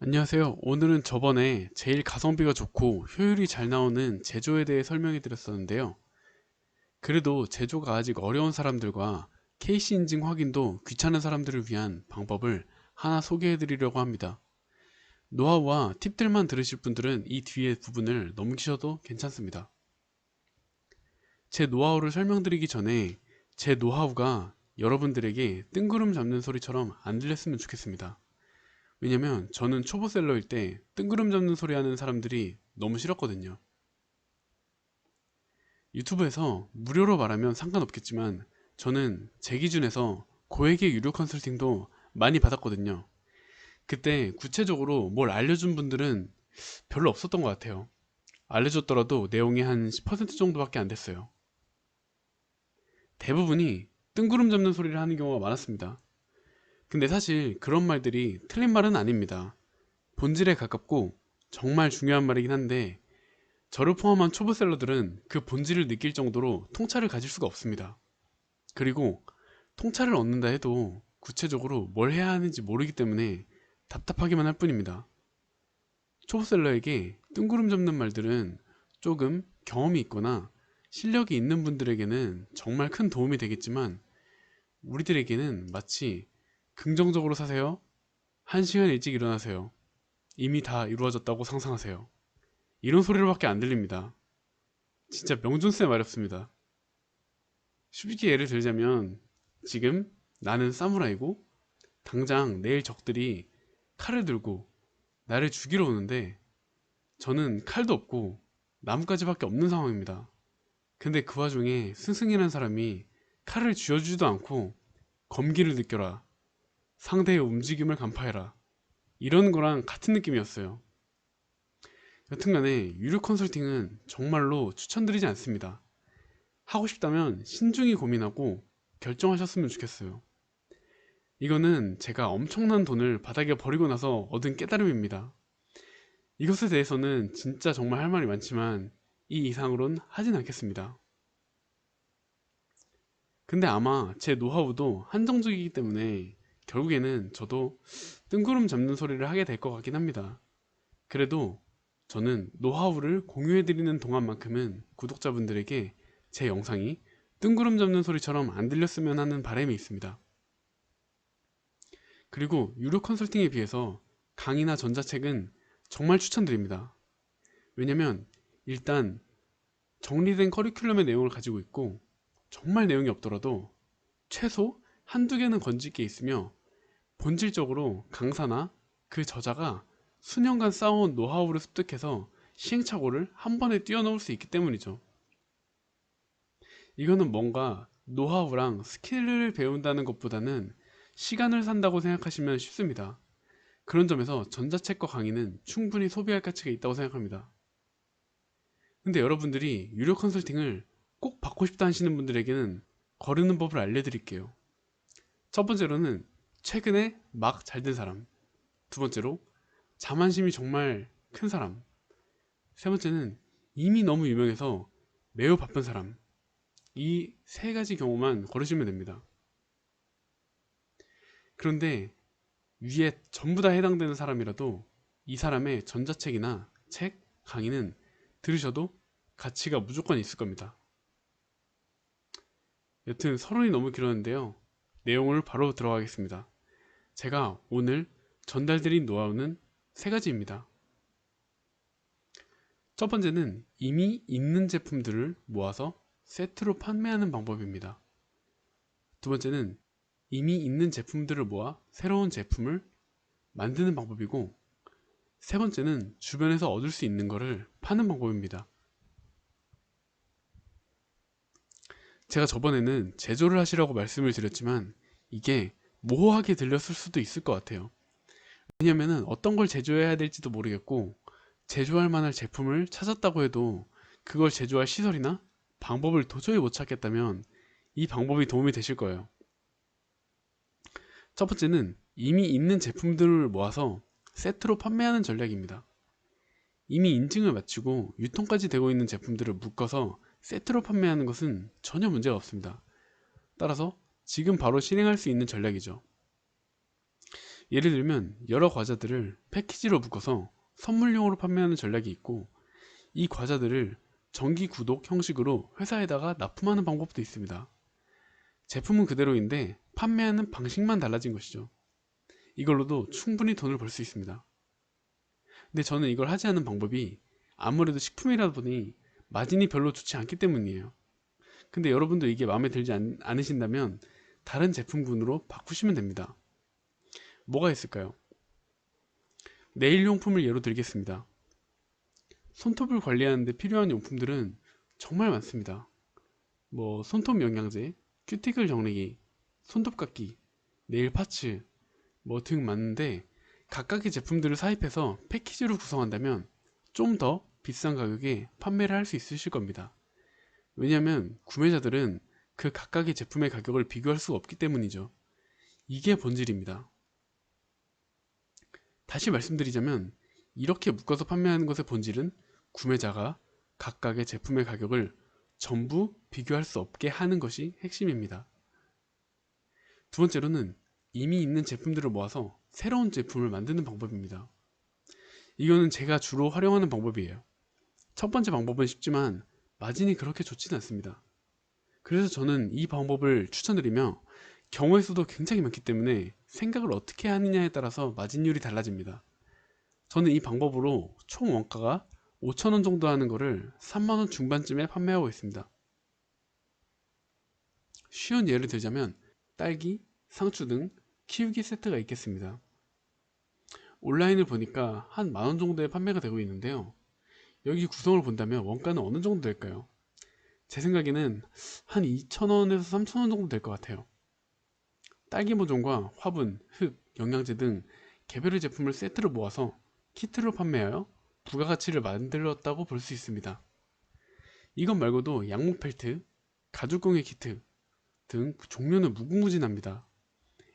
안녕하세요. 오늘은 저번에 제일 가성비가 좋고 효율이 잘 나오는 제조에 대해 설명해 드렸었는데요. 그래도 제조가 아직 어려운 사람들과 KC 인증 확인도 귀찮은 사람들을 위한 방법을 하나 소개해 드리려고 합니다. 노하우와 팁들만 들으실 분들은 이 뒤에 부분을 넘기셔도 괜찮습니다. 제 노하우를 설명드리기 전에 제 노하우가 여러분들에게 뜬구름 잡는 소리처럼 안 들렸으면 좋겠습니다. 왜냐면 저는 초보셀러일 때 뜬구름 잡는 소리 하는 사람들이 너무 싫었거든요. 유튜브에서 무료로 말하면 상관없겠지만 저는 제 기준에서 고액의 유료 컨설팅도 많이 받았거든요. 그때 구체적으로 뭘 알려준 분들은 별로 없었던 것 같아요. 알려줬더라도 내용이 한 10% 정도밖에 안 됐어요. 대부분이 뜬구름 잡는 소리를 하는 경우가 많았습니다. 근데 사실 그런 말들이 틀린 말은 아닙니다. 본질에 가깝고 정말 중요한 말이긴 한데 저를 포함한 초보셀러들은 그 본질을 느낄 정도로 통찰을 가질 수가 없습니다. 그리고 통찰을 얻는다 해도 구체적으로 뭘 해야 하는지 모르기 때문에 답답하기만 할 뿐입니다. 초보셀러에게 뜬구름 잡는 말들은 조금 경험이 있거나 실력이 있는 분들에게는 정말 큰 도움이 되겠지만 우리들에게는 마치 긍정적으로 사세요. 1시간 일찍 일어나세요. 이미 다 이루어졌다고 상상하세요. 이런 소리로밖에 안 들립니다. 진짜 명존쌤 말이었습니다. 쉽게 예를 들자면 지금 나는 사무라이고 당장 내일 적들이 칼을 들고 나를 죽이러 오는데 저는 칼도 없고 나뭇가지밖에 없는 상황입니다. 근데 그 와중에 스승이라는 사람이 칼을 쥐어주지도 않고 검기를 느껴라. 상대의 움직임을 간파해라. 이런 거랑 같은 느낌이었어요. 여튼간에 유료 컨설팅은 정말로 추천드리지 않습니다. 하고 싶다면 신중히 고민하고 결정하셨으면 좋겠어요. 이거는 제가 엄청난 돈을 바닥에 버리고 나서 얻은 깨달음입니다. 이것에 대해서는 진짜 정말 할 말이 많지만 이 이상으론 하진 않겠습니다. 근데 아마 제 노하우도 한정적이기 때문에 결국에는 저도 뜬구름 잡는 소리를 하게 될 것 같긴 합니다. 그래도 저는 노하우를 공유해드리는 동안만큼은 구독자분들에게 제 영상이 뜬구름 잡는 소리처럼 안 들렸으면 하는 바람이 있습니다. 그리고 유료 컨설팅에 비해서 강의나 전자책은 정말 추천드립니다. 왜냐면 일단 정리된 커리큘럼의 내용을 가지고 있고 정말 내용이 없더라도 최소 한두 개는 건질 게 있으며 본질적으로 강사나 그 저자가 수년간 쌓아온 노하우를 습득해서 시행착오를 한 번에 뛰어넘을 수 있기 때문이죠. 이거는 뭔가 노하우랑 스킬을 배운다는 것보다는 시간을 산다고 생각하시면 쉽습니다. 그런 점에서 전자책과 강의는 충분히 소비할 가치가 있다고 생각합니다. 근데 여러분들이 유료 컨설팅을 꼭 받고 싶다 하시는 분들에게는 거르는 법을 알려드릴게요. 첫 번째로는 최근에 막 잘 된 사람, 두 번째로 자만심이 정말 큰 사람, 세 번째는 이미 너무 유명해서 매우 바쁜 사람. 이 세 가지 경우만 고르시면 됩니다. 그런데 위에 전부 다 해당되는 사람이라도 이 사람의 전자책이나 책, 강의는 들으셔도 가치가 무조건 있을 겁니다. 여튼 서론이 너무 길었는데요. 내용을 바로 들어가겠습니다. 제가 오늘 전달드린 노하우는 세 가지입니다. 첫 번째는 이미 있는 제품들을 모아서 세트로 판매하는 방법입니다. 두 번째는 이미 있는 제품들을 모아 새로운 제품을 만드는 방법이고, 세 번째는 주변에서 얻을 수 있는 것을 파는 방법입니다. 제가 저번에는 제조를 하시라고 말씀을 드렸지만 이게 모호하게 들렸을 수도 있을 것 같아요. 왜냐면은 어떤 걸 제조해야 될지도 모르겠고 제조할 만한 제품을 찾았다고 해도 그걸 제조할 시설이나 방법을 도저히 못 찾겠다면 이 방법이 도움이 되실 거예요. 첫 번째는 이미 있는 제품들을 모아서 세트로 판매하는 전략입니다. 이미 인증을 마치고 유통까지 되고 있는 제품들을 묶어서 세트로 판매하는 것은 전혀 문제가 없습니다. 따라서 지금 바로 실행할 수 있는 전략이죠. 예를 들면 여러 과자들을 패키지로 묶어서 선물용으로 판매하는 전략이 있고, 이 과자들을 정기 구독 형식으로 회사에다가 납품하는 방법도 있습니다. 제품은 그대로인데 판매하는 방식만 달라진 것이죠. 이걸로도 충분히 돈을 벌 수 있습니다. 근데 저는 이걸 하지 않은 방법이 아무래도 식품이다 보니 마진이 별로 좋지 않기 때문이에요. 근데 여러분도 이게 마음에 들지 않으신다면 다른 제품군으로 바꾸시면 됩니다. 뭐가 있을까요? 네일용품을 예로 들겠습니다. 손톱을 관리하는 데 필요한 용품들은 정말 많습니다. 손톱 영양제, 큐티클 정리기, 손톱깎이, 네일 파츠 등 많은데, 각각의 제품들을 사입해서 패키지로 구성한다면 좀 더 비싼 가격에 판매를 할 수 있으실 겁니다. 왜냐하면 구매자들은 그 각각의 제품의 가격을 비교할 수가 없기 때문이죠. 이게 본질입니다. 다시 말씀드리자면, 이렇게 묶어서 판매하는 것의 본질은 구매자가 각각의 제품의 가격을 전부 비교할 수 없게 하는 것이 핵심입니다. 두 번째로는 이미 있는 제품들을 모아서 새로운 제품을 만드는 방법입니다. 이거는 제가 주로 활용하는 방법이에요. 첫 번째 방법은 쉽지만 마진이 그렇게 좋지는 않습니다. 그래서 저는 이 방법을 추천드리며, 경우의 수도 굉장히 많기 때문에 생각을 어떻게 하느냐에 따라서 마진율이 달라집니다. 저는 이 방법으로 총 원가가 5,000원 정도 하는 거를 3만원 중반쯤에 판매하고 있습니다. 쉬운 예를 들자면 딸기, 상추 등 키우기 세트가 있겠습니다. 온라인을 보니까 한 만원 정도에 판매가 되고 있는데요. 여기 구성을 본다면 원가는 어느 정도 될까요? 제 생각에는 한 2,000원에서 3,000원 정도 될 것 같아요. 딸기 모종과 화분, 흙, 영양제 등 개별의 제품을 세트로 모아서 키트로 판매하여 부가가치를 만들었다고 볼 수 있습니다. 이것 말고도 양목 펠트, 가죽공예 키트 등 종류는 무궁무진합니다.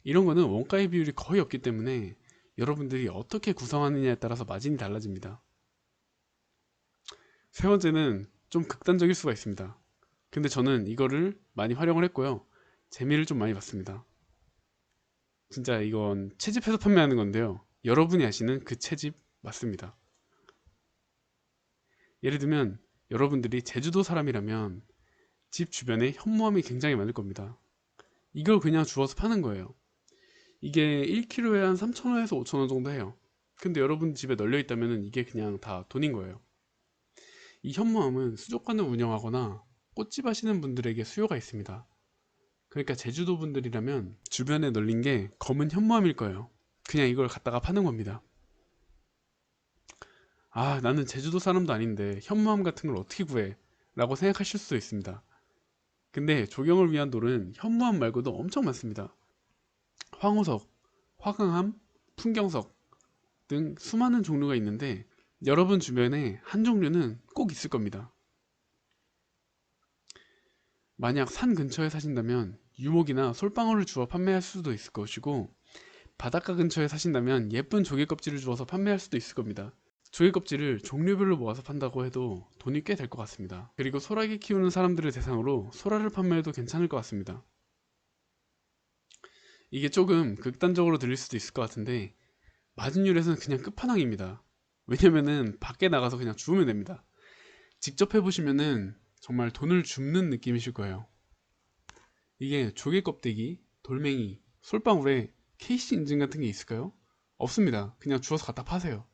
이런 거는 원가의 비율이 거의 없기 때문에 여러분들이 어떻게 구성하느냐에 따라서 마진이 달라집니다. 세 번째는 좀 극단적일 수가 있습니다. 근데 저는 이거를 많이 활용을 했고요. 재미를 좀 많이 봤습니다. 진짜 이건 채집해서 판매하는 건데요. 여러분이 아시는 그 채집 맞습니다. 예를 들면 여러분들이 제주도 사람이라면 집 주변에 현무암이 굉장히 많을 겁니다. 이걸 그냥 주워서 파는 거예요. 이게 1kg에 한 3,000원에서 5,000원 정도 해요. 근데 여러분 집에 널려 있다면 이게 그냥 다 돈인 거예요. 이 현무암은 수족관을 운영하거나 꽃집 하시는 분들에게 수요가 있습니다. 그러니까 제주도 분들이라면 주변에 널린 게 검은 현무암일 거예요. 그냥 이걸 갖다가 파는 겁니다. 아, 나는 제주도 사람도 아닌데 현무암 같은 걸 어떻게 구해? 라고 생각하실 수도 있습니다. 근데 조경을 위한 돌은 현무암 말고도 엄청 많습니다. 황호석, 화강암, 풍경석 등 수많은 종류가 있는데 여러분 주변에 한 종류는 꼭 있을 겁니다. 만약 산 근처에 사신다면 유목이나 솔방울을 주워 판매할 수도 있을 것이고, 바닷가 근처에 사신다면 예쁜 조개 껍질을 주워서 판매할 수도 있을 겁니다. 조개 껍질을 종류별로 모아서 판다고 해도 돈이 꽤 될 것 같습니다. 그리고 소라게 키우는 사람들을 대상으로 소라를 판매해도 괜찮을 것 같습니다. 이게 조금 극단적으로 들릴 수도 있을 것 같은데 마진율에서는 그냥 끝판왕입니다. 왜냐면은 밖에 나가서 그냥 주우면 됩니다. 직접 해보시면은 정말 돈을 줍는 느낌이실 거예요. 이게 조개 껍데기, 돌멩이, 솔방울에 KC 인증 같은 게 있을까요? 없습니다. 그냥 주워서 갖다 파세요.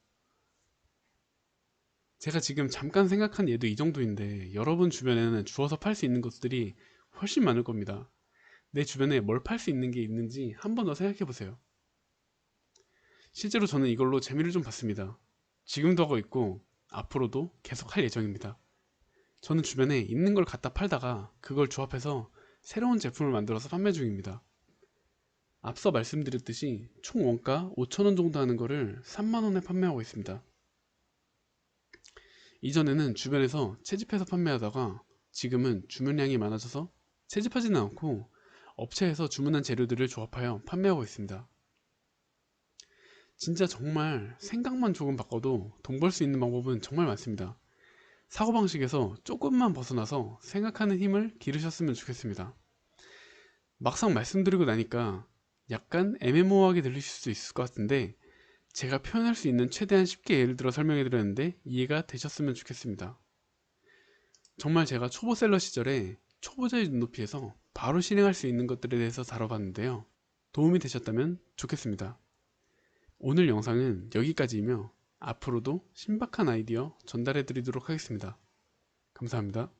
제가 지금 잠깐 생각한 예도 이 정도인데 여러분 주변에는 주워서 팔 수 있는 것들이 훨씬 많을 겁니다. 내 주변에 뭘 팔 수 있는 게 있는지 한 번 더 생각해 보세요. 실제로 저는 이걸로 재미를 좀 봤습니다. 지금도 하고 있고 앞으로도 계속 할 예정입니다. 저는 주변에 있는 걸 갖다 팔다가 그걸 조합해서 새로운 제품을 만들어서 판매 중입니다. 앞서 말씀드렸듯이 총 원가 5,000원 정도 하는 거를 3만원에 판매하고 있습니다. 이전에는 주변에서 채집해서 판매하다가 지금은 주문량이 많아져서 채집하지는 않고 업체에서 주문한 재료들을 조합하여 판매하고 있습니다. 진짜 정말 생각만 조금 바꿔도 돈 벌 수 있는 방법은 정말 많습니다. 사고방식에서 조금만 벗어나서 생각하는 힘을 기르셨으면 좋겠습니다. 막상 말씀드리고 나니까 약간 애매모호하게 들리실 수 있을 것 같은데 제가 표현할 수 있는 최대한 쉽게 예를 들어 설명해 드렸는데 이해가 되셨으면 좋겠습니다. 정말 제가 초보 셀러 시절에 초보자의 눈높이에서 바로 실행할 수 있는 것들에 대해서 다뤄봤는데요. 도움이 되셨다면 좋겠습니다. 오늘 영상은 여기까지이며 앞으로도 신박한 아이디어 전달해 드리도록 하겠습니다. 감사합니다.